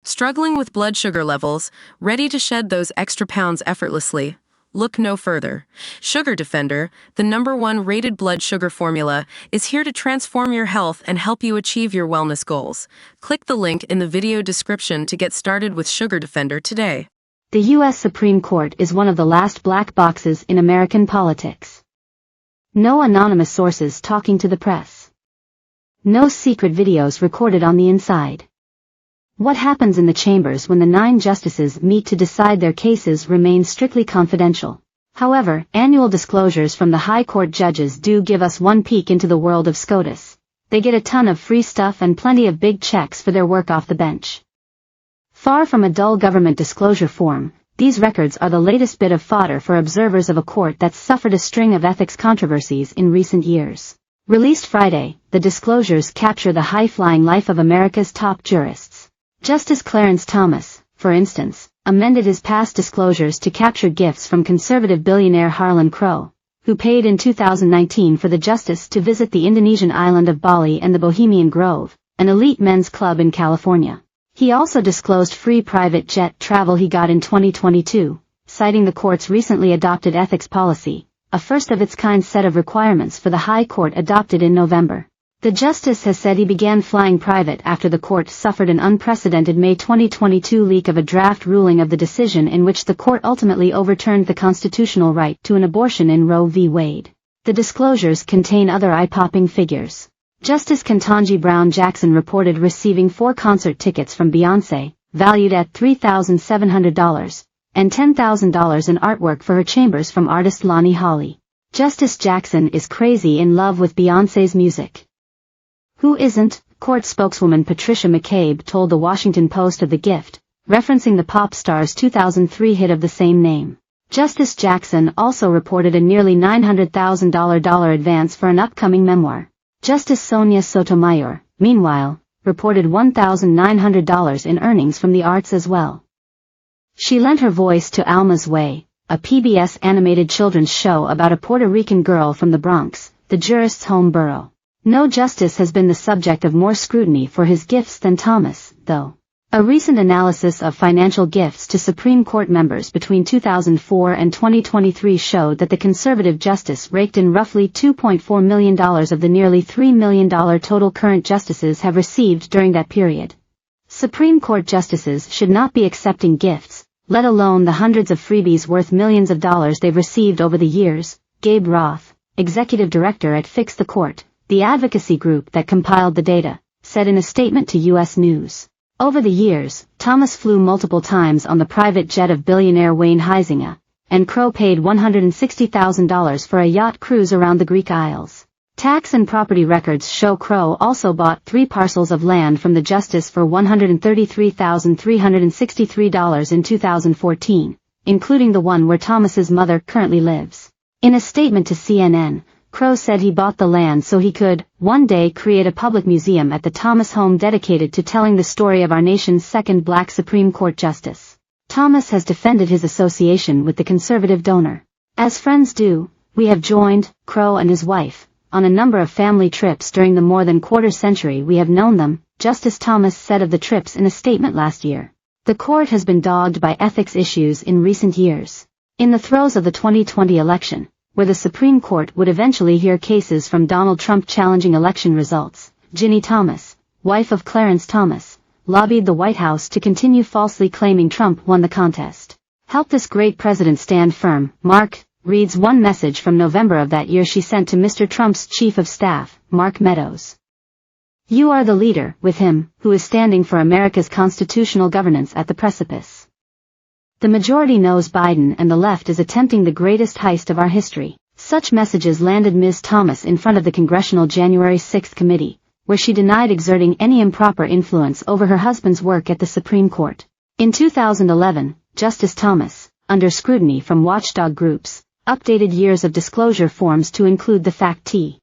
Struggling with blood sugar levels, ready to shed those extra pounds effortlessly? Look no further. Sugar Defender, the #1 rated blood sugar formula, is here to transform your health and help you achieve your wellness goals. Click the link in the video description to get started with Sugar Defender today. The U.S. Supreme Court is one of the last black boxes in American politics. No anonymous sources talking to the press. No secret videos recorded on the inside. What happens in the chambers when the 9 justices meet to decide their cases remains strictly confidential. However, annual disclosures from the High Court judges do give us one peek into the world of SCOTUS. They get a ton of free stuff and plenty of big checks for their work off the bench. Far from a dull government disclosure form, these records are the latest bit of fodder for observers of a court that's suffered a string of ethics controversies in recent years. Released Friday, the disclosures capture the high-flying life of America's top jurists. Justice Clarence Thomas, for instance, amended his past disclosures to capture gifts from conservative billionaire Harlan Crow, who paid in 2019 for the justice to visit the Indonesian island of Bali and the Bohemian Grove, an elite men's club in California. He also disclosed free private jet travel he got in 2022, citing the court's recently adopted ethics policy, a first-of-its-kind set of requirements for the High Court adopted in November. The justice has said he began flying private after the court suffered an unprecedented May 2022 leak of a draft ruling of the decision in which the court ultimately overturned the constitutional right to an abortion in Roe v. Wade. The disclosures contain other eye-popping figures. Justice Ketanji Brown Jackson reported receiving 4 concert tickets from Beyonce, valued at $3,700, and $10,000 in artwork for her chambers from artist Lonnie Holly. Justice Jackson is crazy in love with Beyonce's music. Who isn't? Court spokeswoman Patricia McCabe told the Washington Post of the gift, referencing the pop star's 2003 hit of the same name. Justice Jackson also reported a nearly $900,000 advance for an upcoming memoir. Justice Sonia Sotomayor, meanwhile, reported $1,900 in earnings from the arts as well. She lent her voice to Alma's Way, a PBS animated children's show about a Puerto Rican girl from the Bronx, the jurist's home borough. No justice has been the subject of more scrutiny for his gifts than Thomas, though. A recent analysis of financial gifts to Supreme Court members between 2004 and 2023 showed that the conservative justice raked in roughly $2.4 million of the nearly $3 million total current justices have received during that period. Supreme Court justices should not be accepting gifts, let alone the hundreds of freebies worth millions of dollars they've received over the years, Gabe Roth, executive director at Fix the Court, the advocacy group that compiled the data, said in a statement to U.S. News. Over the years, Thomas flew multiple times on the private jet of billionaire Wayne Huizinga, and Crow paid $160,000 for a yacht cruise around the Greek Isles. Tax and property records show Crow also bought 3 parcels of land from the justice for $133,363 in 2014, including the one where Thomas's mother currently lives. In a statement to CNN, Crow said he bought the land so he could, one day, create a public museum at the Thomas home dedicated to telling the story of our nation's second black Supreme Court justice. Thomas has defended his association with the conservative donor. As friends do, we have joined, Crow and his wife, on a number of family trips during the more than quarter century we have known them, Justice Thomas said of the trips in a statement last year. The court has been dogged by ethics issues in recent years. In the throes of the 2020 election, where the Supreme Court would eventually hear cases from Donald Trump challenging election results, Ginny Thomas, wife of Clarence Thomas, lobbied the White House to continue falsely claiming Trump won the contest. Help this great president stand firm, Mark, reads one message from November of that year she sent to Mr. Trump's chief of staff, Mark Meadows. You are the leader, with him, who is standing for America's constitutional governance at the precipice. The majority knows Biden and the left is attempting the greatest heist of our history. Such messages landed Ms. Thomas in front of the Congressional January 6 committee, where she denied exerting any improper influence over her husband's work at the Supreme Court. In 2011, Justice Thomas, under scrutiny from watchdog groups, updated years of disclosure forms to include the fact T.